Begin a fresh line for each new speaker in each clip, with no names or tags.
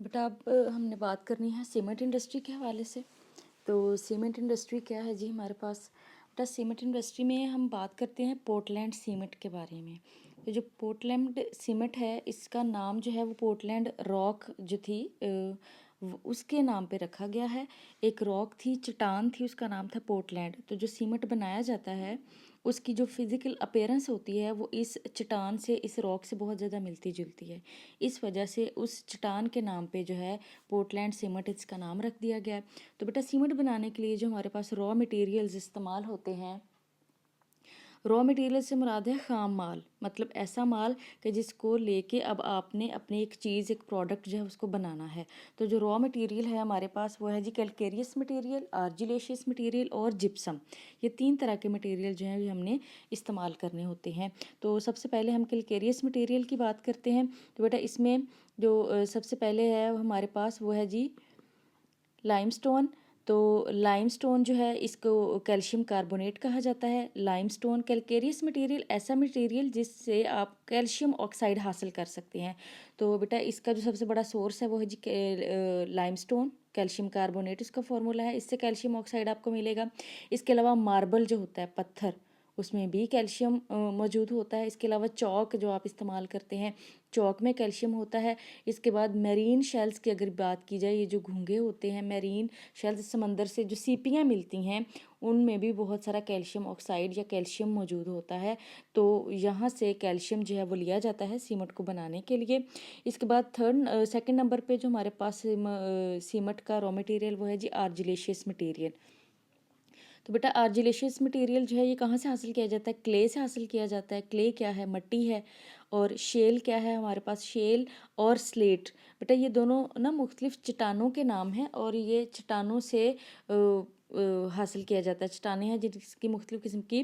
बेटा अब हमने बात करनी है सीमेंट इंडस्ट्री के हवाले से। तो सीमेंट इंडस्ट्री क्या है जी हमारे पास। बेटा सीमेंट इंडस्ट्री में हम बात करते हैं पोर्टलैंड सीमेंट के बारे में। तो जो पोर्टलैंड सीमेंट है इसका नाम जो है वो पोर्टलैंड रॉक जो थी उसके नाम पे रखा गया है। एक रॉक थी, चट्टान थी, उसका नाम था पोर्टलैंड। तो जो सीमेंट बनाया जाता है उसकी जो फिज़िकल अपीयरेंस होती है वो इस चट्टान से, इस रॉक से बहुत ज़्यादा मिलती जुलती है। इस वजह से उस चट्टान के नाम पे जो है पोर्टलैंड सीमेंट इसका नाम रख दिया गया है। तो बेटा सीमेंट बनाने के लिए जो हमारे पास रॉ मटेरियल्स इस्तेमाल होते हैं, रॉ मटेरियल से मुराद है ख़ाम माल, मतलब ऐसा माल कि जिसको लेके अब आपने अपनी एक चीज़, एक प्रोडक्ट जो है उसको बनाना है। तो जो रॉ मटेरियल है हमारे पास वो है जी कैलकेरियस मटेरियल, आर्जिलेशियस मटेरियल और जिप्सम। ये 3 तरह के मटेरियल जो हैं ये हमने इस्तेमाल करने होते हैं। तो सबसे पहले हम कैलकेरियस मटेरियल की बात करते हैं। तो बेटा इसमें जो सबसे पहले है हमारे पास वो है जी लाइमस्टोन। तो लाइमस्टोन जो है इसको कैल्शियम कार्बोनेट कहा जाता है। लाइमस्टोन कैलकेरियस मटेरियल ऐसा मटेरियल जिससे आप कैल्शियम ऑक्साइड हासिल कर सकते हैं। तो बेटा इसका जो सबसे बड़ा सोर्स है वो है जी लाइमस्टोन, कैल्शियम कार्बोनेट इसका फॉर्मूला है, इससे कैल्शियम ऑक्साइड आपको मिलेगा। इसके अलावा मार्बल जो होता है, पत्थर, उसमें भी कैल्शियम मौजूद होता है। इसके अलावा चौक जो आप इस्तेमाल करते हैं, चौक में कैल्शियम होता है। इसके बाद मेरीन शेल्स की अगर बात की जाए, ये जो घोंघे होते हैं मेरीन शेल्स, समंदर से जो सीपियाँ मिलती हैं उनमें भी बहुत सारा कैल्शियम ऑक्साइड या कैल्शियम मौजूद होता है। तो यहाँ से कैल्शियम जो है वो लिया जाता है सीमेंट को बनाने के लिए। इसके बाद सेकंड नंबर पे जो हमारे पास सीमेंट का रॉ मटेरियल वो है जी आर्जिलेशियस मटेरियल। तो बेटा आर्जिलेशियस मटेरियल जो है ये कहाँ से हासिल किया जाता है? क्ले से हासिल किया जाता है। क्ले क्या है? मिट्टी है। और शेल क्या है हमारे पास? शेल और स्लेट। बेटा ये दोनों ना मुख्तलिफ चट्टानों के नाम हैं और ये चट्टानों से हासिल किया जाता है। चट्टानें हैं जिसकी मुख्तलिफ किस्म की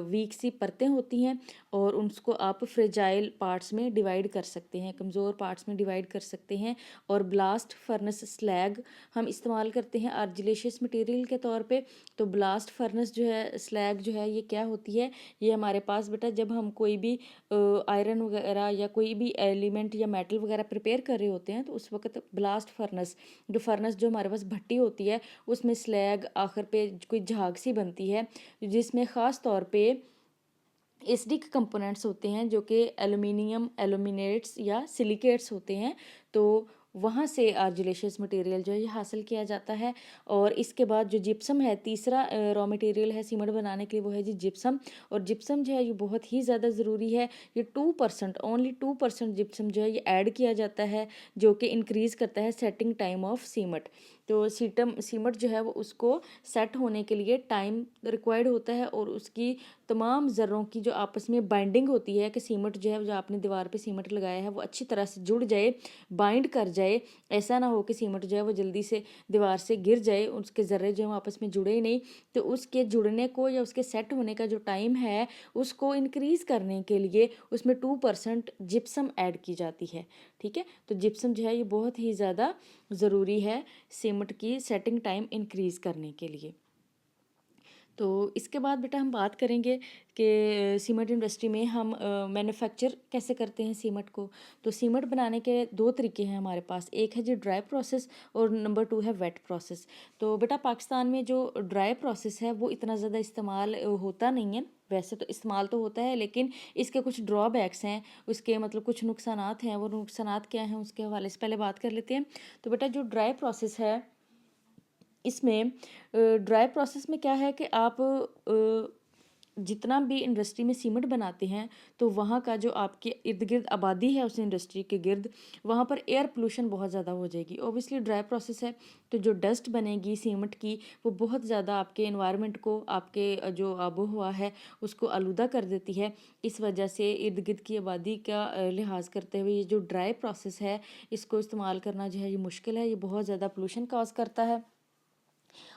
वीक सी परतें होती हैं और उसको आप फ्रेजाइल पार्ट्स में डिवाइड कर सकते हैं, कमज़ोर पार्ट्स में डिवाइड कर सकते हैं। और ब्लास्ट फर्नेस स्लैग हम इस्तेमाल करते हैं आर्जिलेशियस मटेरियल के तौर पे। तो ब्लास्ट फर्नेस जो है, स्लैग जो है, ये क्या होती है? ये हमारे पास बेटा जब हम कोई भी आयरन वगैरह या कोई भी एलिमेंट या मेटल वगैरह प्रिपेयर कर रहे होते हैं तो उस वक्त ब्लास्ट फर्नेस जो हमारे पास भट्टी होती है उसमें स्लैग आखिर पे कोई झाग सी बनती है जिसमें ख़ास तौर पे एसिडिक कंपोनेंट्स होते हैं जो कि एल्यूमिनियम एल्यूमिनेट्स या सिलिकेट्स होते हैं। तो वहाँ से आर्जिलेशियस मटेरियल जो है ये हासिल किया जाता है। और इसके बाद जो जिप्सम है, तीसरा रॉ मटेरियल है सीमेंट बनाने के लिए, वो है जी जिप्सम। और जिप्सम जो है ये बहुत ही ज़्यादा ज़रूरी है। ये 2%, ओनली 2% जिप्सम जो है ये ऐड किया जाता है जो कि इंक्रीज़ करता है सेटिंग टाइम ऑफ सीमेंट। तो सीमेंट जो है वो उसको सेट होने के लिए टाइम रिक्वायर्ड होता है और उसकी तमाम ज़र्रों की जो आपस में बाइंडिंग होती है कि सीमेंट जो है, जो आपने दीवार पे सीमेंट लगाया है वो अच्छी तरह से जुड़ जाए, बाइंड कर जाए। ऐसा ना हो कि सीमेंट जो है वो जल्दी से दीवार से गिर जाए, उसके ज़र्रे जो हैं आपस में जुड़े ही नहीं। तो उसके जुड़ने को या उसके सेट होने का जो टाइम है उसको इंक्रीज़ करने के लिए उसमें 2% जिप्सम ऐड की जाती है। ठीक है, तो जिप्सम जो है ये बहुत ही ज़्यादा ज़रूरी है सीमेंट की सेटिंग टाइम इंक्रीज़ करने के लिए। तो इसके बाद बेटा हम बात करेंगे कि सीमेंट इंडस्ट्री में हम मैन्युफैक्चर कैसे करते हैं सीमेंट को। तो सीमेंट बनाने के 2 तरीके हैं हमारे पास, एक है जी ड्राई प्रोसेस और नंबर 2 है वेट प्रोसेस। तो बेटा पाकिस्तान में जो ड्राई प्रोसेस है वो इतना ज़्यादा इस्तेमाल होता नहीं है। वैसे तो इस्तेमाल तो होता है लेकिन इसके कुछ ड्रॉबैक्स हैं, उसके मतलब कुछ नुकसानात हैं। वो नुकसानात क्या हैं उसके हवाले से पहले बात कर लेते हैं। तो बेटा जो ड्राई प्रोसेस है इसमें ड्राई प्रोसेस में क्या है कि आप जितना भी इंडस्ट्री में सीमेंट बनाते हैं तो वहाँ का जो आपके इर्द गिर्द आबादी है उस इंडस्ट्री के गिर्द, वहाँ पर एयर पोल्यूशन बहुत ज़्यादा हो जाएगी। ओबियसली ड्राई प्रोसेस है तो जो डस्ट बनेगी सीमेंट की वो बहुत ज़्यादा आपके एनवायरनमेंट को, आपके जो आबो हवा है उसको आलूदा कर देती है। इस वजह से इर्द गिर्द की आबादी का लिहाज करते हुए ये जो ड्राई प्रोसेस है इसको इस्तेमाल करना जो है ये मुश्किल है, ये बहुत ज़्यादा पोल्यूशन कॉज करता है।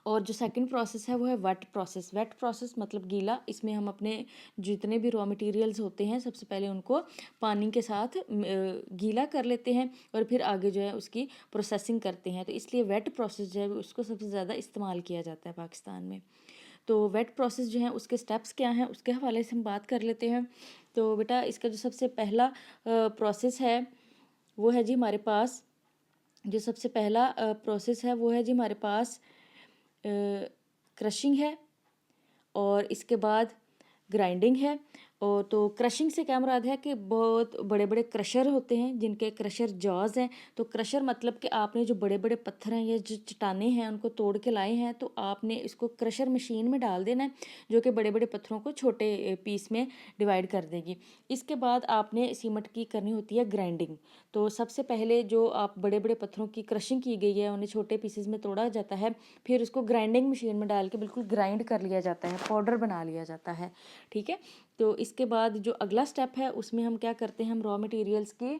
और जो सेकंड प्रोसेस है वो है वेट प्रोसेस। वेट प्रोसेस मतलब गीला। इसमें हम अपने जितने भी रॉ मटेरियल्स होते हैं सबसे पहले उनको पानी के साथ गीला कर लेते हैं और फिर आगे जो है उसकी प्रोसेसिंग करते हैं। तो इसलिए वेट प्रोसेस जो है उसको सबसे ज़्यादा इस्तेमाल किया जाता है पाकिस्तान में। तो वेट प्रोसेस जो है उसके स्टेप्स क्या हैं उसके हवाले से हम बात कर लेते हैं। तो बेटा इसका जो सबसे पहला प्रोसेस है वो है जी हमारे पास जो सबसे पहला प्रोसेस है वो है जी हमारे पास क्रशिंग है, और इसके बाद ग्राइंडिंग है। और तो क्रशिंग से क्या मुराद है कि बहुत बड़े बड़े क्रशर होते हैं जिनके क्रशर जॉज हैं। तो क्रशर मतलब कि आपने जो बड़े बड़े पत्थर हैं या जो चट्टाने हैं उनको तोड़ के लाए हैं, तो आपने इसको क्रशर मशीन में डाल देना है, जो कि बड़े बड़े पत्थरों को छोटे पीस में डिवाइड कर देगी। इसके बाद आपने सीमेंट की करनी होती है ग्राइंडिंग। तो सबसे पहले जो आप बड़े बड़े पत्थरों की क्रशिंग की गई है उन्हें छोटे पीसेस में तोड़ा जाता है, फिर उसको ग्राइंडिंग मशीन में डाल के बिल्कुल ग्राइंड कर लिया जाता है, पाउडर बना लिया जाता है। ठीक है। तो इसके बाद जो अगला स्टेप है उसमें हम क्या करते हैं, हम रॉ मटेरियल्स की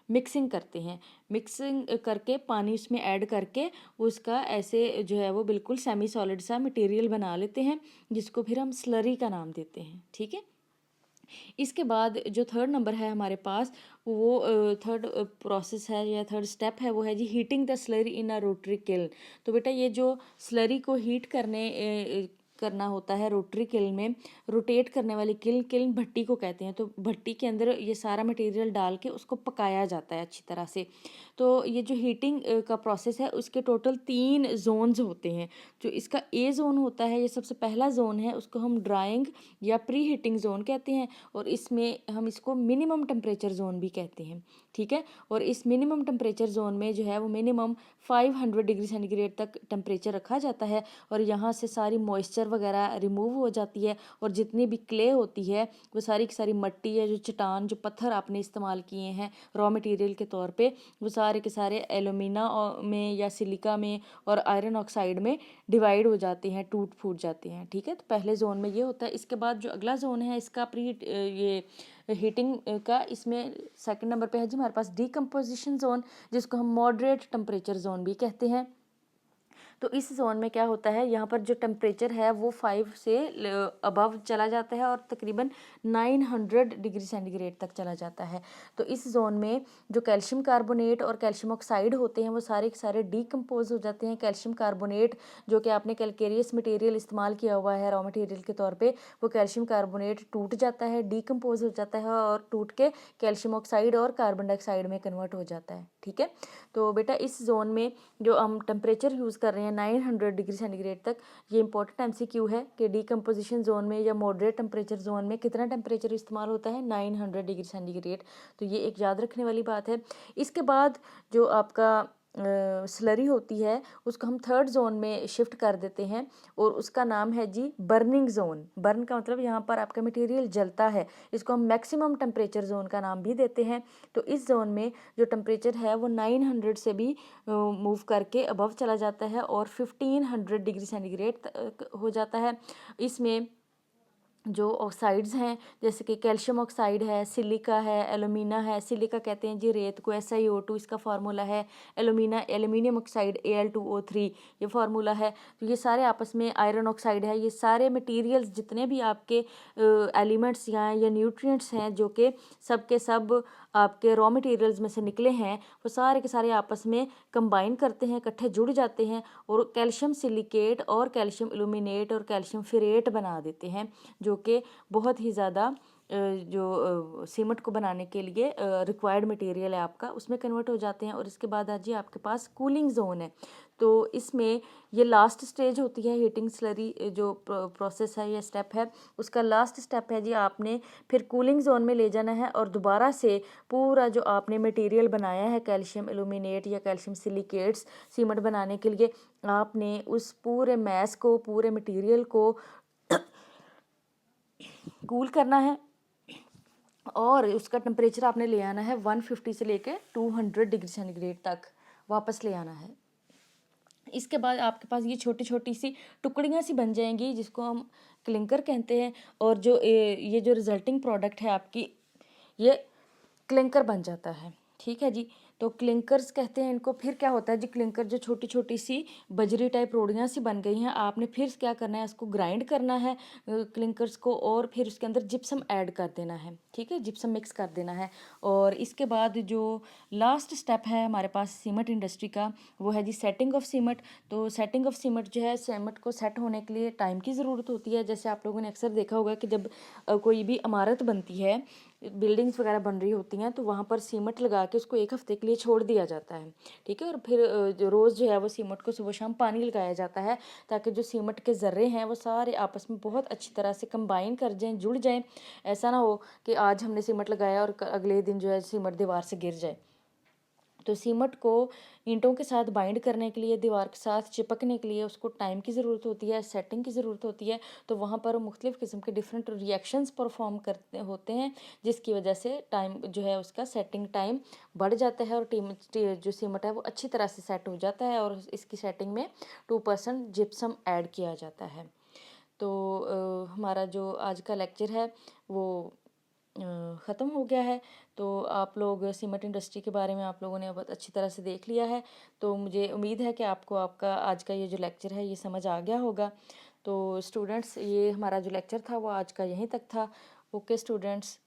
मिक्सिंग करते हैं। मिक्सिंग करके पानी उसमें ऐड करके उसका ऐसे जो है वो बिल्कुल सेमी सॉलिड सा मटेरियल बना लेते हैं, जिसको फिर हम स्लरी का नाम देते हैं। ठीक है। इसके बाद जो थर्ड नंबर है हमारे पास, वो थर्ड प्रोसेस है या थर्ड स्टेप है, वो है जी heating the slurry in a rotary kiln. तो बेटा ये जो स्लरी को हीट करना होता है रोटरी किल्न में, रोटेट करने वाली किल्न भट्टी को कहते हैं। तो भट्टी के अंदर ये सारा मटेरियल डाल के उसको पकाया जाता है अच्छी तरह से। तो ये जो हीटिंग का प्रोसेस है उसके टोटल 3 जोन्स होते हैं। जो इसका ए जोन होता है, ये सबसे पहला जोन है, उसको हम ड्राइंग या प्री हीटिंग जोन कहते हैं, और इसमें हम इसको मिनिमम टेम्परेचर जोन भी कहते हैं। ठीक है। और इस मिनिमम टेम्परेचर जोन में जो है वो मिनिमम 500 डिग्री सेंटीग्रेड तक टेम्परेचर रखा जाता है, और यहाँ से सारी मॉइस्चर वगैरह रिमूव हो जाती है, और जितनी भी क्ले होती है वो सारी की सारी मट्टी है, जो चट्टान जो पत्थर आपने इस्तेमाल किए हैं रॉ मटेरियल के तौर पे, वो सारे के सारे एलुमिना में या सिलिका में और आयरन ऑक्साइड में डिवाइड हो जाते हैं, टूट फूट जाते हैं। ठीक है। तो पहले जोन में ये होता है। इसके बाद जो अगला जोन है इसका ये हीटिंग का, इसमें सेकंड नंबर पे है जी हमारे पास डीकम्पोजिशन जोन, जिसको हम मॉडरेट टेम्परेचर जोन भी कहते हैं। तो इस जोन में क्या होता है, यहाँ पर जो टेम्परेचर है वो 5 से अबव चला जाता है और तकरीबन 900 डिग्री सेंटीग्रेड तक चला जाता है। तो इस जोन में जो कैल्शियम कार्बोनेट और कैल्शियम ऑक्साइड होते हैं वो सारे के सारे डीकम्पोज हो जाते हैं। कैल्शियम कार्बोनेट जो कि आपने कैलकेरियस मटेरियल इस्तेमाल किया हुआ है रॉ मटेरियल के तौर पे, वो कैल्शियम कार्बोनेट टूट जाता है, डीकम्पोज हो जाता है, और टूट के कैल्शियम ऑक्साइड और कार्बन डाइऑक्साइड में कन्वर्ट हो जाता है। ठीक है। तो बेटा इस जोन में जो हम टेम्परेचर यूज़ कर रहे हैं 900 डिग्री सेंटीग्रेड तक, ये इंपॉर्टेंट एमसीक्यू है कि डीकम्पोजिशन जोन में या मॉडरेट टेम्परेचर जोन में कितना टेम्परेचर इस्तेमाल होता है, 900 डिग्री सेंटीग्रेड। तो ये एक याद रखने वाली बात है। इसके बाद जो आपका स्लरी होती है उसको हम थर्ड जोन में शिफ्ट कर देते हैं, और उसका नाम है जी बर्निंग जोन। बर्न का मतलब यहाँ पर आपका मटेरियल जलता है, इसको हम मैक्सिमम टेम्परेचर जोन का नाम भी देते हैं। तो इस जोन में जो टेम्परेचर है वो 900 से भी मूव करके अबव चला जाता है और 1500 डिग्री सेंटीग्रेड तक हो जाता है। इसमें जो ऑक्साइड्स हैं जैसे कि कैल्शियम ऑक्साइड है, सिलिका है, एलुमिना है। सिलिका कहते हैं जी रेत को, SiO2 इसका फार्मूला है। एलुमिना एल्यूमिनियम ऑक्साइड Al2O3 ये फार्मूला है। तो ये सारे आपस में, आयरन ऑक्साइड है, ये सारे मटेरियल्स जितने भी आपके एलिमेंट्स या न्यूट्रिएंट्स हैं जो कि सब के सब आपके रॉ मटेरियल्स में से निकले हैं, वो सारे के सारे आपस में कंबाइन करते हैं, इकट्ठे जुड़ जाते हैं और कैल्शियम सिलिकेट और कैल्शियम एल्यूमिनेट और कैल्शियम फिरेट बना देते हैं, जो कि बहुत ही ज़्यादा जो सीमेंट को बनाने के लिए रिक्वायर्ड मटेरियल है आपका, उसमें कन्वर्ट हो जाते हैं। और इसके बाद आज जी आपके पास कूलिंग जोन है। तो इसमें ये लास्ट स्टेज होती है हीटिंग स्लरी जो प्रोसेस है या स्टेप है, उसका लास्ट स्टेप है जी आपने फिर कूलिंग जोन में ले जाना है और दोबारा से पूरा जो आपने मटेरियल बनाया है कैल्शियम एल्यूमिनेट या कैल्शियम सिलिकेट्स सीमेंट बनाने के लिए, आपने उस पूरे मैस को, पूरे मटेरियल को कूल करना है और उसका टेम्परेचर आपने ले आना है 150 से लेके 200 डिग्री सेंटीग्रेड तक वापस ले आना है। इसके बाद आपके पास ये छोटी छोटी सी टुकड़ियाँ सी बन जाएंगी जिसको हम क्लिंकर कहते हैं, और जो ये जो रिजल्टिंग प्रोडक्ट है आपकी, ये क्लिंकर बन जाता है। ठीक है जी। तो क्लिंकर्स कहते हैं इनको। फिर क्या होता है जी, क्लिंकर जो छोटी छोटी सी बजरी टाइप रोड़ियाँ सी बन गई हैं, आपने फिर क्या करना है, इसको ग्राइंड करना है क्लिंकर्स को, और फिर उसके अंदर जिप्सम ऐड कर देना है। ठीक है, जिप्सम मिक्स कर देना है। और इसके बाद जो लास्ट स्टेप है हमारे पास सीमेंट इंडस्ट्री का, वो है जी सेटिंग ऑफ सीमेंट। तो सेटिंग ऑफ सीमेंट जो है, सीमेंट को सेट होने के लिए टाइम की ज़रूरत होती है। जैसे आप लोगों ने अक्सर देखा होगा कि जब कोई भी इमारत बनती है बिल्डिंग्स वगैरह बन रही होती हैं तो वहाँ पर सीमेंट लगा के उसको 1 हफ्ते के लिए छोड़ दिया जाता है, ठीक है। और फिर जो रोज़ जो है वो सीमेंट को सुबह शाम पानी लगाया जाता है, ताकि जो सीमेंट के ज़र्रे हैं वो सारे आपस में बहुत अच्छी तरह से कंबाइन कर जाएँ, जुड़ जाएँ। ऐसा ना हो कि आज हमने सीमेंट लगाया और अगले दिन जो है सीमेंट दीवार से गिर जाए। तो सीमेंट को ईंटों के साथ बाइंड करने के लिए, दीवार के साथ चिपकने के लिए उसको टाइम की ज़रूरत होती है, सेटिंग की ज़रूरत होती है। तो वहाँ पर मुख्तलिफ़ किस्म के डिफरेंट रिएक्शंस परफॉर्म करते होते हैं, जिसकी वजह से टाइम जो है उसका सेटिंग टाइम बढ़ जाता है और जो सीमेंट है वो अच्छी तरह से सेट हो जाता है। और इसकी सेटिंग में 2% जिप्सम ऐड किया जाता है। तो हमारा जो आज का लेक्चर है वो ख़त्म हो गया है। तो आप लोग सीमेंट इंडस्ट्री के बारे में आप लोगों ने बहुत अच्छी तरह से देख लिया है। तो मुझे उम्मीद है कि आपको आपका आज का ये जो लेक्चर है ये समझ आ गया होगा। तो स्टूडेंट्स, ये हमारा जो लेक्चर था वो आज का यहीं तक था। Okay students.